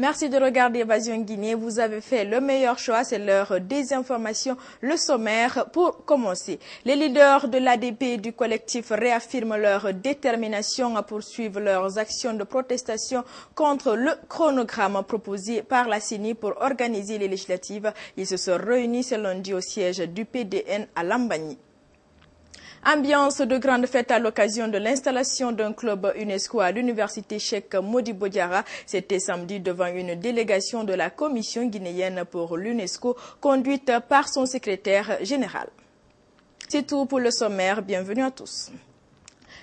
Merci de regarder Évasion Guinée. Vous avez fait le meilleur choix, c'est l'heure des informations. Le sommaire pour commencer. Les leaders de l'ADP et du collectif réaffirment leur détermination à poursuivre leurs actions de protestation contre le chronogramme proposé par la CENI pour organiser les législatives. Ils se sont réunis ce lundi au siège du PDN à Lambagny. Ambiance de grande fête à l'occasion de l'installation d'un club UNESCO à l'université Cheikh Modibo Diarra. C'était samedi devant une délégation de la Commission guinéenne pour l'UNESCO conduite par son secrétaire général. C'est tout pour le sommaire. Bienvenue à tous.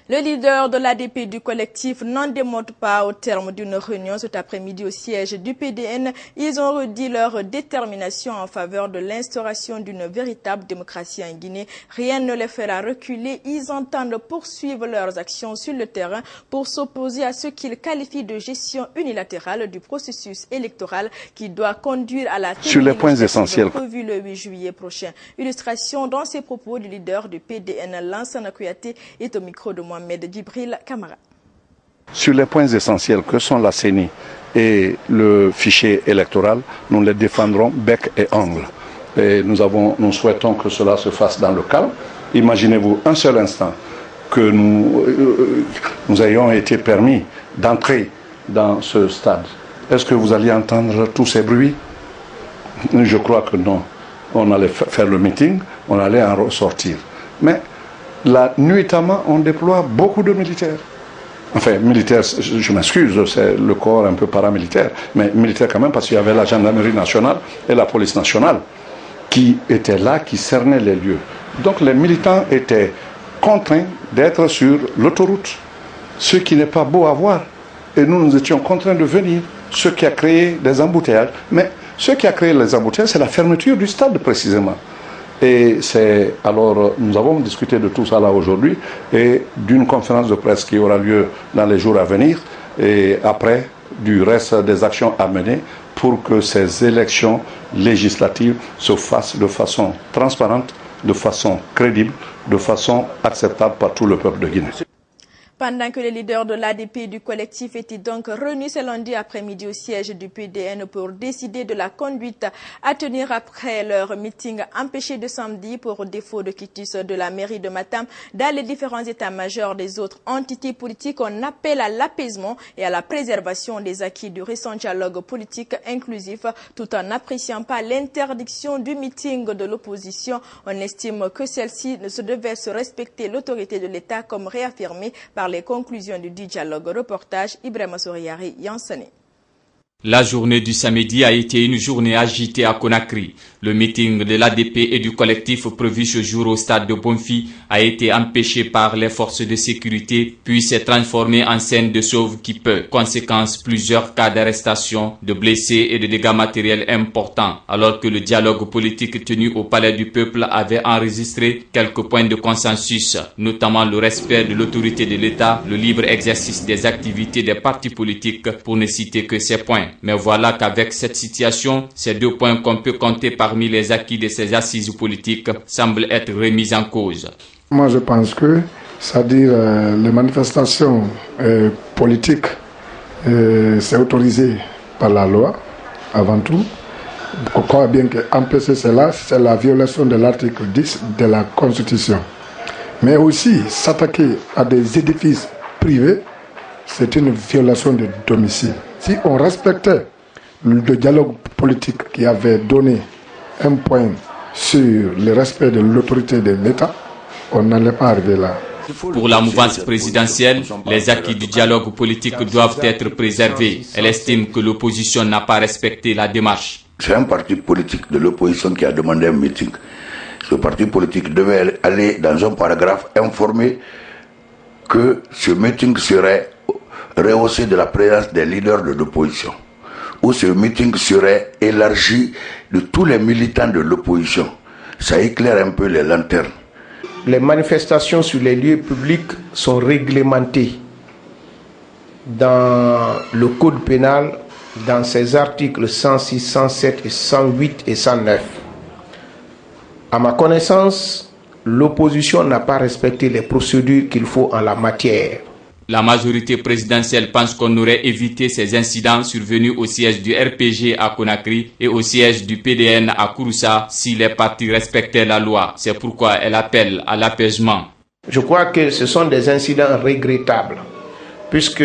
Le leader de l'ADP du collectif n'en démonte pas au terme d'une réunion cet après-midi au siège du PDN. Ils ont redit leur détermination en faveur de l'instauration d'une véritable démocratie en Guinée. Rien ne les fera reculer. Ils entendent poursuivre leurs actions sur le terrain pour s'opposer à ce qu'ils qualifient de gestion unilatérale du processus électoral qui doit conduire à la sur les points essentiels prévue le 8 juillet prochain. Illustration dans ces propos du leader du PDN, Lansana Kouyaté, est au micro de Mohamed Djibril Kamara. Sur les points essentiels que sont la CENI et le fichier électoral, nous les défendrons bec et ongle. Et nous souhaitons que cela se fasse dans le calme. Imaginez-vous un seul instant que nous ayons été permis d'entrer dans ce stade. Est-ce que vous alliez entendre tous ces bruits? Je crois que non. On allait faire le meeting, on allait en ressortir. Mais là, nuitamment, on déploie beaucoup de militaires. Enfin, militaires, je m'excuse, c'est le corps un peu paramilitaire, mais militaires quand même, parce qu'il y avait la gendarmerie nationale et la police nationale qui étaient là, qui cernaient les lieux. Donc les militants étaient contraints d'être sur l'autoroute, ce qui n'est pas beau à voir. Et nous étions contraints de venir, ce qui a créé des embouteillages. Mais ce qui a créé les embouteillages, c'est la fermeture du stade précisément. Et alors nous avons discuté de tout ça là aujourd'hui et d'une conférence de presse qui aura lieu dans les jours à venir et après du reste des actions à mener pour que ces élections législatives se fassent de façon transparente, de façon crédible, de façon acceptable par tout le peuple de Guinée. Pendant que les leaders de l'ADP et du collectif étaient donc réunis ce lundi après-midi au siège du PDN pour décider de la conduite à tenir après leur meeting empêché de samedi pour défaut de quitus de la mairie de Matam, dans les différents états-majors des autres entités politiques, on appelle à l'apaisement et à la préservation des acquis du récent dialogue politique inclusif, tout en n'appréciant pas l'interdiction du meeting de l'opposition. On estime que celle-ci ne se devait se respecter l'autorité de l'État comme réaffirmé par les conclusions du dialogue. Reportage Ibrahima Souriari Yansane. La journée du samedi a été une journée agitée à Conakry. Le meeting de l'ADP et du collectif prévu ce jour au stade de Bonfi a été empêché par les forces de sécurité, puis s'est transformé en scène de sauve qui peut. Conséquence, plusieurs cas d'arrestation, de blessés et de dégâts matériels importants, alors que le dialogue politique tenu au Palais du Peuple avait enregistré quelques points de consensus, notamment le respect de l'autorité de l'État, le libre exercice des activités des partis politiques, pour ne citer que ces points. Mais voilà qu'avec cette situation, ces deux points qu'on peut compter parmi les acquis de ces assises politiques semblent être remis en cause. Moi je pense que, c'est-à-dire les manifestations politiques, c'est autorisé par la loi avant tout. On croit bien qu'empêcher cela, c'est la violation de l'article 10 de la Constitution. Mais aussi, s'attaquer à des édifices privés, c'est une violation de domicile. Si on respectait le dialogue politique qui avait donné un point sur le respect de l'autorité de l'État, on n'allait pas arriver là. Pour la mouvance présidentielle, les acquis du dialogue politique doivent être préservés. Elle estime que l'opposition n'a pas respecté la démarche. C'est un parti politique de l'opposition qui a demandé un meeting. Ce parti politique devait aller dans un paragraphe informer que ce meeting serait rehaussé de la présence des leaders de l'opposition, où ce meeting serait élargi de tous les militants de l'opposition. Ça éclaire un peu les lanternes. Les manifestations sur les lieux publics sont réglementées dans le code pénal, dans ses articles 106, 107, 108 et 109. À ma connaissance, l'opposition n'a pas respecté les procédures qu'il faut en la matière. La majorité présidentielle pense qu'on aurait évité ces incidents survenus au siège du RPG à Conakry et au siège du PDN à Kouroussa si les partis respectaient la loi. C'est pourquoi elle appelle à l'apaisement. Je crois que ce sont des incidents regrettables, puisque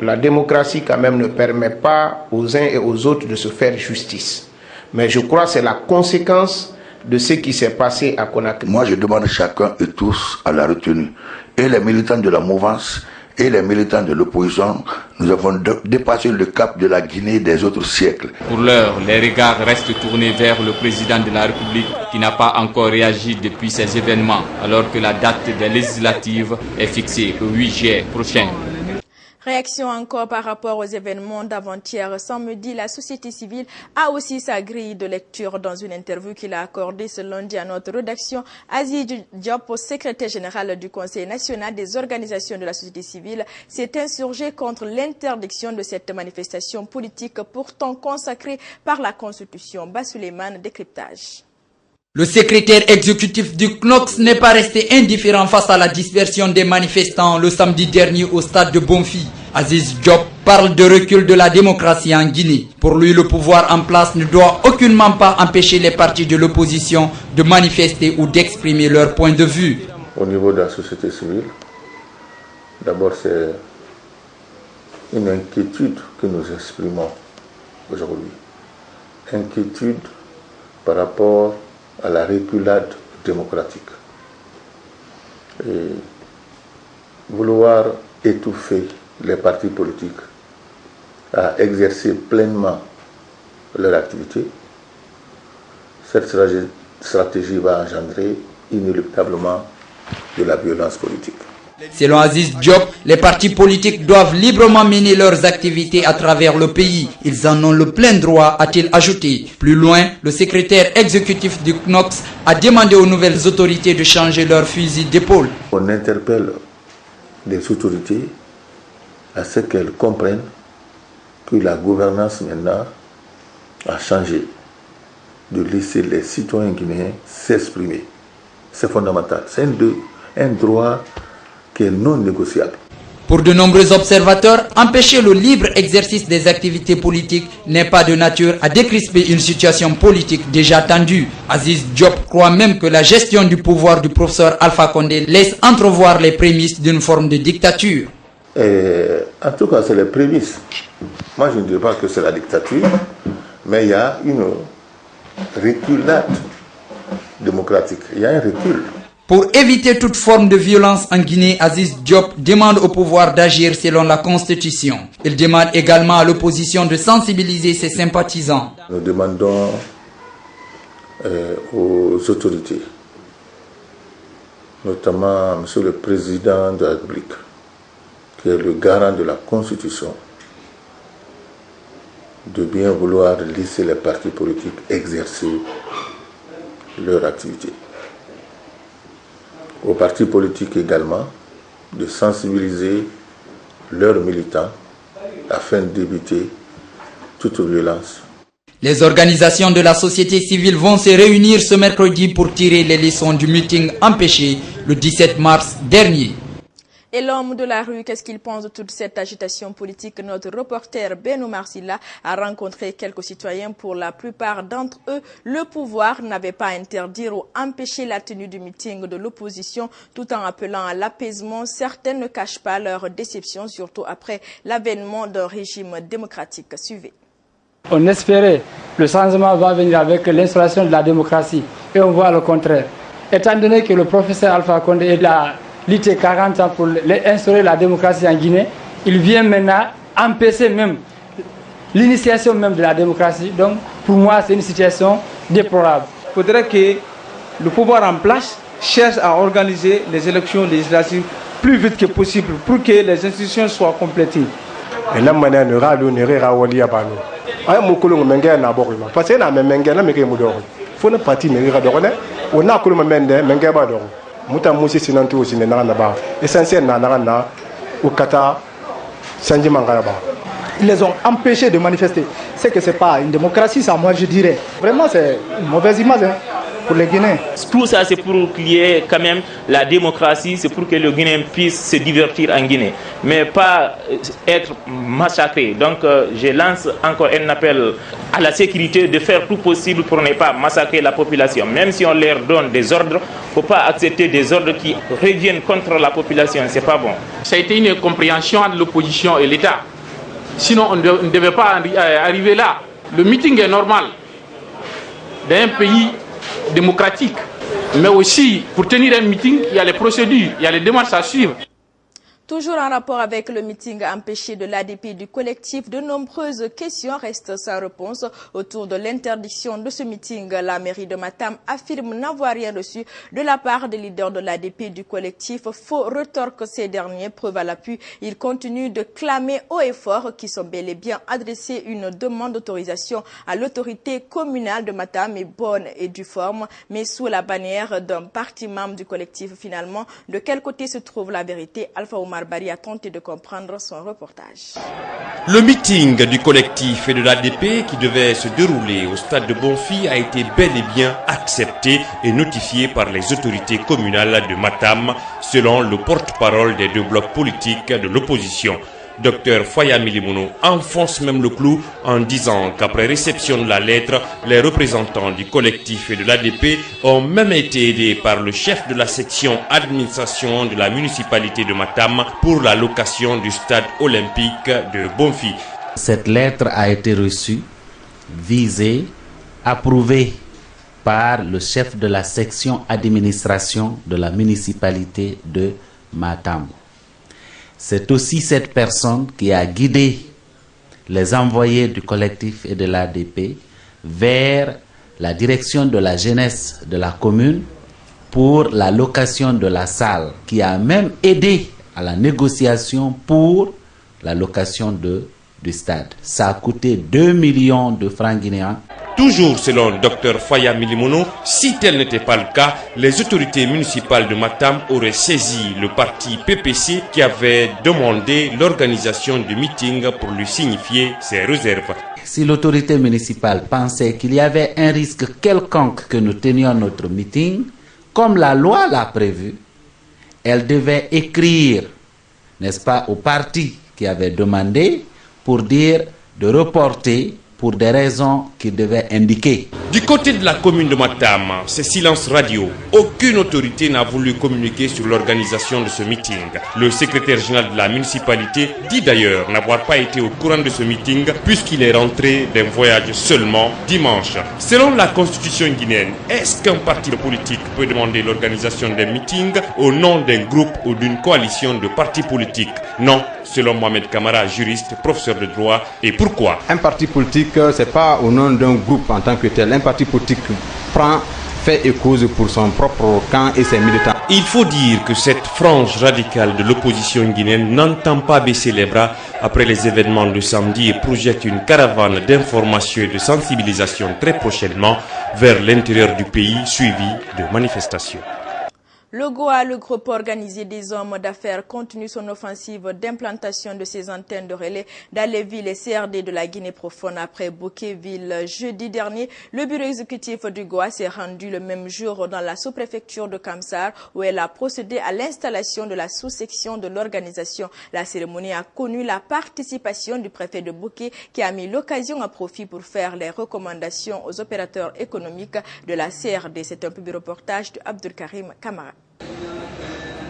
la démocratie quand même ne permet pas aux uns et aux autres de se faire justice. Mais je crois que c'est la conséquence de ce qui s'est passé à Conakry. Moi, je demande chacun et tous à la retenue. Et les militants de la mouvance et les militants de l'opposition, nous avons dépassé le cap de la Guinée des autres siècles. Pour l'heure, les regards restent tournés vers le président de la République qui n'a pas encore réagi depuis ces événements, alors que la date des législatives est fixée au 8 juillet prochain. Réaction encore par rapport aux événements d'avant-hier samedi. La société civile a aussi sa grille de lecture dans une interview qu'il a accordée ce lundi à notre rédaction. Aziz Diop, secrétaire général du Conseil national des organisations de la société civile, s'est insurgé contre l'interdiction de cette manifestation politique pourtant consacrée par la Constitution. Bassouleymane, décryptage. Le secrétaire exécutif du CNOX n'est pas resté indifférent face à la dispersion des manifestants le samedi dernier au stade de Bonfi. Aziz Diop parle de recul de la démocratie en Guinée. Pour lui, le pouvoir en place ne doit aucunement pas empêcher les partis de l'opposition de manifester ou d'exprimer leur point de vue. Au niveau de la société civile, d'abord c'est une inquiétude que nous exprimons aujourd'hui. Inquiétude par rapport à la reculade démocratique. Et vouloir étouffer les partis politiques à exercer pleinement leur activité, cette stratégie va engendrer inéluctablement de la violence politique. Selon Aziz Diop, les partis politiques doivent librement mener leurs activités à travers le pays. Ils en ont le plein droit, a-t-il ajouté. Plus loin, le secrétaire exécutif du CNOX a demandé aux nouvelles autorités de changer leur fusil d'épaule. On interpelle les autorités à ce qu'elles comprennent que la gouvernance maintenant a changé, de laisser les citoyens guinéens s'exprimer. C'est fondamental. C'est un droit qui est non négociable. Pour de nombreux observateurs, empêcher le libre exercice des activités politiques n'est pas de nature à décrisper une situation politique déjà tendue. Aziz Diop croit même que la gestion du pouvoir du professeur Alpha Condé laisse entrevoir les prémices d'une forme de dictature. En tout cas, c'est les prémices. Moi, je ne dirais pas que c'est la dictature, mais il y a une reculade démocratique. Il y a un recul. Pour éviter toute forme de violence en Guinée, Aziz Diop demande au pouvoir d'agir selon la Constitution. Il demande également à l'opposition de sensibiliser ses sympathisants. Nous demandons aux autorités, notamment M. le Président de la République, qui est le garant de la Constitution, de bien vouloir laisser les partis politiques exercer leur activité. Aux partis politiques également de sensibiliser leurs militants afin d'éviter toute violence. Les organisations de la société civile vont se réunir ce mercredi pour tirer les leçons du meeting empêché le 17 mars dernier. Et l'homme de la rue, qu'est-ce qu'il pense de toute cette agitation politique? Notre reporter Benoît Marsila a rencontré quelques citoyens. Pour la plupart d'entre eux, le pouvoir n'avait pas à interdire ou empêcher la tenue du meeting de l'opposition, tout en appelant à l'apaisement. Certains ne cachent pas leur déception, surtout après l'avènement d'un régime démocratique. Suivez. On espérait le changement va venir avec l'installation de la démocratie et on voit le contraire. Étant donné que le professeur Alpha Condé est là, lutter 40 ans pour instaurer la démocratie en Guinée, il vient maintenant empêcher même l'initiation même de la démocratie. Donc pour moi c'est une situation déplorable. Il faudrait que le pouvoir en place cherche à organiser les élections législatives plus vite que possible pour que les institutions soient complétées. Et là maintenant ne rado ne rera wali abano. Ay mo kolongo menga na bokuma. Parce que na menga na meke mo doro. Faut ne parti ne rera doro ne. On a kolongo mende menga ba doro. Muta musi sinantu aussi ne na ba. Essentiel na na au kata sanji mangara ba. Ils les ont empêchés de manifester. C'est que c'est pas une démocratie ça, moi je dirais. Vraiment c'est une mauvaise image. Hein. pour les Guinéens. Tout ça, c'est pour qu'il y ait quand même la démocratie, c'est pour que le Guinéen puisse se divertir en Guinée, mais pas être massacré. Donc, je lance encore un appel à la sécurité de faire tout possible pour ne pas massacrer la population. Même si on leur donne des ordres, il ne faut pas accepter des ordres qui reviennent contre la population, c'est pas bon. Ça a été une incompréhension entre l'opposition et l'État. Sinon, on ne devait pas arriver là. Le meeting est normal d'un pays démocratique. Mais aussi, pour tenir un meeting, il y a les procédures, il y a les démarches à suivre. Toujours en rapport avec le meeting empêché de l'ADP du collectif, de nombreuses questions restent sans réponse autour de l'interdiction de ce meeting. La mairie de Matam affirme n'avoir rien reçu de la part des leaders de l'ADP du collectif. Faux retorque ces derniers, preuve à l'appui. Ils continuent de clamer haut et fort qu'ils sont bel et bien adressé une demande d'autorisation à l'autorité communale de Matam et bonne et due forme, mais sous la bannière d'un parti membre du collectif. Finalement, de quel côté se trouve la vérité? Alpha Omar Bari a tenté de comprendre son reportage. Le meeting du collectif et de l'ADP qui devait se dérouler au stade de Bonfi a été bel et bien accepté et notifié par les autorités communales de Matam, selon le porte-parole des deux blocs politiques de l'opposition. Dr Foya Milimono enfonce même le clou en disant qu'après réception de la lettre, les représentants du collectif et de l'ADP ont même été aidés par le chef de la section administration de la municipalité de Matam pour la location du stade olympique de Bonfi. Cette lettre a été reçue, visée, approuvée par le chef de la section administration de la municipalité de Matam. C'est aussi cette personne qui a guidé les envoyés du collectif et de l'ADP vers la direction de la jeunesse de la commune pour la location de la salle, qui a même aidé à la négociation pour la location du stade. Ça a coûté 2 millions de francs guinéens. Toujours selon Dr Foya Milimono, si tel n'était pas le cas, les autorités municipales de Matam auraient saisi le parti PPC qui avait demandé l'organisation du meeting pour lui signifier ses réserves. Si l'autorité municipale pensait qu'il y avait un risque quelconque que nous tenions notre meeting, comme la loi l'a prévu, elle devait écrire, n'est-ce pas, au parti qui avait demandé pour dire de reporter pour des raisons qu'il devait indiquer. Du côté de la commune de Matam, c'est silence radio. Aucune autorité n'a voulu communiquer sur l'organisation de ce meeting. Le secrétaire général de la municipalité dit d'ailleurs n'avoir pas été au courant de ce meeting puisqu'il est rentré d'un voyage seulement dimanche. Selon la constitution guinéenne, est-ce qu'un parti politique peut demander l'organisation d'un meeting au nom d'un groupe ou d'une coalition de partis politiques? Non, selon Mohamed Kamara, juriste, professeur de droit. Et pourquoi? Un parti politique, c'est pas au nom d'un groupe en tant que tel. Un parti politique fait et cause pour son propre camp et ses militants. Il faut dire que cette frange radicale de l'opposition guinéenne n'entend pas baisser les bras après les événements de samedi et projette une caravane d'information et de sensibilisation très prochainement vers l'intérieur du pays, suivi de manifestations. Le GOA, le groupe organisé des hommes d'affaires, continue son offensive d'implantation de ses antennes de relais dans les villes et CRD de la Guinée profonde. Après Bouquet-Ville jeudi dernier, le bureau exécutif du GOA s'est rendu le même jour dans la sous-préfecture de Kamsar où elle a procédé à l'installation de la sous-section de l'organisation. La cérémonie a connu la participation du préfet de Bouquet qui a mis l'occasion à profit pour faire les recommandations aux opérateurs économiques de la CRD. C'est un public reportage de Abdul Karim Kamara.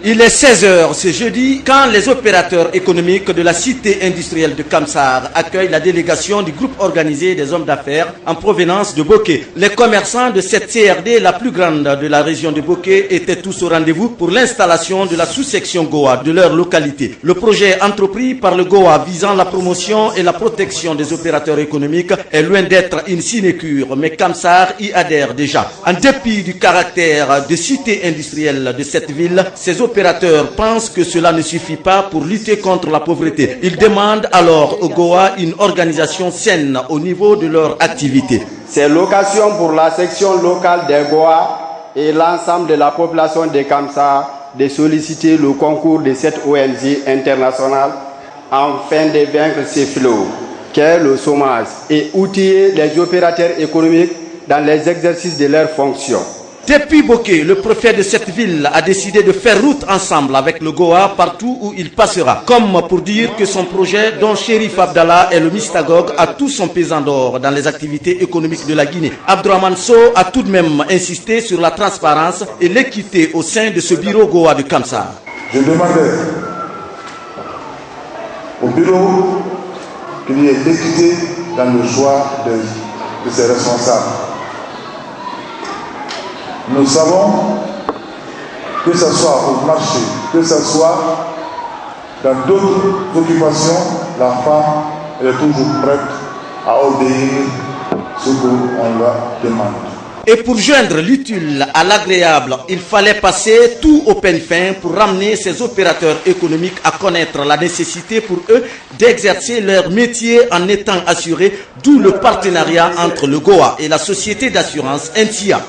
Il est 16h ce jeudi quand les opérateurs économiques de la cité industrielle de Kamsar accueillent la délégation du groupe organisé des hommes d'affaires en provenance de Bouquet. Les commerçants de cette CRD, la plus grande de la région de Bouquet, étaient tous au rendez-vous pour l'installation de la sous-section GOA de leur localité. Le projet entrepris par le GOA visant la promotion et la protection des opérateurs économiques est loin d'être une sinécure, mais Kamsar y adhère déjà. En dépit du caractère de cité industrielle de cette ville, ces opérateurs pensent que cela ne suffit pas pour lutter contre la pauvreté. Ils demandent alors au GOA une organisation saine au niveau de leur activité. C'est l'occasion pour la section locale des GOA et l'ensemble de la population de Kamsar de solliciter le concours de cette ONG internationale afin de vaincre ces fléaux qu'est le chômage et outiller les opérateurs économiques dans les exercices de leurs fonctions. Depuis Boké, le préfet de cette ville a décidé de faire route ensemble avec le Goa partout où il passera. Comme pour dire que son projet, dont Chérif Abdallah est le mystagogue, a tout son pesant d'or dans les activités économiques de la Guinée. Abdourahmane Sow a tout de même insisté sur la transparence et l'équité au sein de ce bureau Goa de Kamsar. Je demandais au bureau qu'il y ait l'équité dans le choix de ses responsables. Nous savons que ce soit au marché, que ce soit dans d'autres occupations, la femme elle est toujours prête à obéir ce qu'on la demande. Et pour joindre l'utile à l'agréable, il fallait passer tout au peigne fin pour ramener ces opérateurs économiques à connaître la nécessité pour eux d'exercer leur métier en étant assurés, d'où le partenariat entre le Goa et la société d'assurance NTIA.